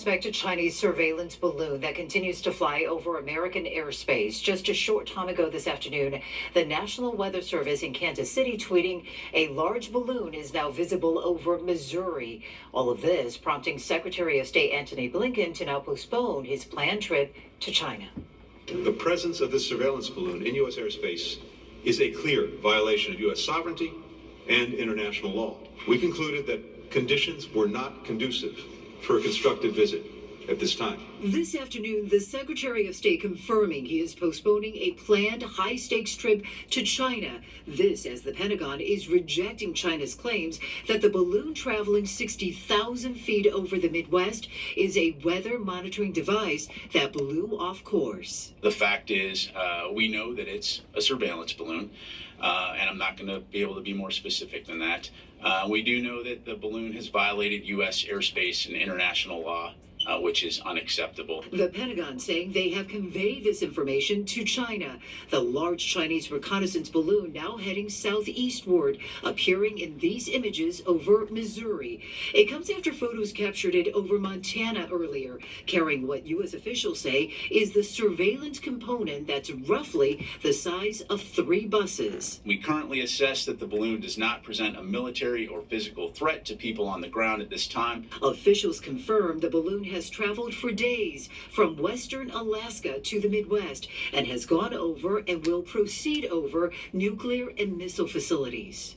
Suspect a Chinese surveillance balloon that continues to fly over American airspace. Just a short time ago this afternoon, the National Weather Service in Kansas City tweeting a large balloon is now visible over Missouri. All of this prompting Secretary of State Antony Blinken to now postpone his planned trip to China. The presence of this surveillance balloon in U.S. airspace is a clear violation of U.S. sovereignty and international law. We concluded that conditions were not conducive for a constructive visit at this time. This afternoon, the Secretary of State confirming he is postponing a planned high-stakes trip to China. This as the Pentagon is rejecting China's claims that the balloon traveling 60,000 feet over the Midwest is a weather monitoring device that blew off course. The fact is, we know that it's a surveillance balloon, and I'm not going to be able to be more specific than that. We do know that the balloon has violated U.S. airspace and international law, which is unacceptable. The Pentagon saying they have conveyed this information to China. The large Chinese reconnaissance balloon now heading southeastward, appearing in these images over Missouri. It comes after photos captured it over Montana earlier, carrying what U.S. officials say is the surveillance component that's roughly the size of 3 buses. We currently assess that the balloon does not present a military or physical threat to people on the ground at this time. Officials confirm the balloon has traveled for days from western Alaska to the Midwest and has gone over and will proceed over nuclear and missile facilities.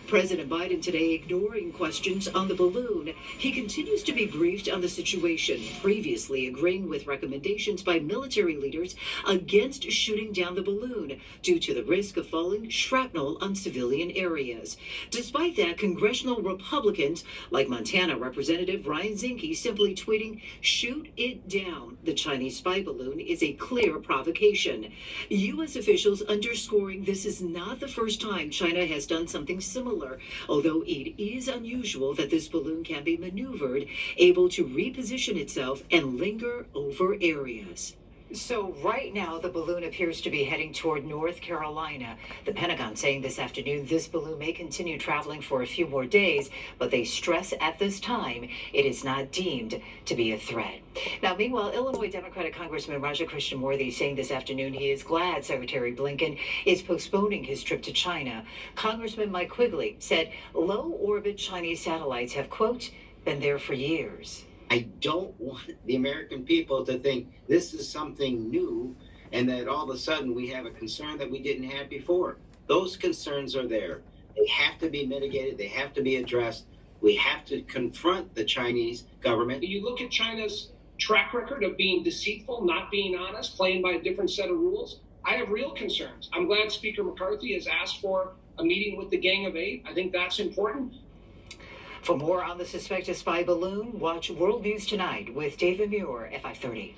President Biden today ignoring questions on the balloon. He continues to be briefed on the situation, previously agreeing with recommendations by military leaders against shooting down the balloon due to the risk of falling shrapnel on civilian areas. Despite that, congressional Republicans like Montana Representative Ryan Zinke simply tweeting, "Shoot it down. The Chinese spy balloon is a clear provocation." U.S. officials underscoring this is not the first time China has done something similar, although it is unusual that this balloon can be maneuvered, able to reposition itself and linger over areas. So right now, the balloon appears to be heading toward North Carolina. The Pentagon saying this afternoon this balloon may continue traveling for a few more days, but they stress at this time it is not deemed to be a threat. Now, meanwhile, Illinois Democratic Congressman Raja Krishnamoorthy saying this afternoon he is glad Secretary Blinken is postponing his trip to China. Congressman Mike Quigley said low-orbit Chinese satellites have, quote, been there for years. I don't want the American people to think this is something new and that all of a sudden we have a concern that we didn't have before. Those concerns are there. They have to be mitigated. They have to be addressed. We have to confront the Chinese government. You look at China's track record of being deceitful, not being honest, playing by a different set of rules. I have real concerns. I'm glad Speaker McCarthy has asked for a meeting with the Gang of Eight. I think that's important. For more on the suspected spy balloon, watch World News Tonight with David Muir at 5:30.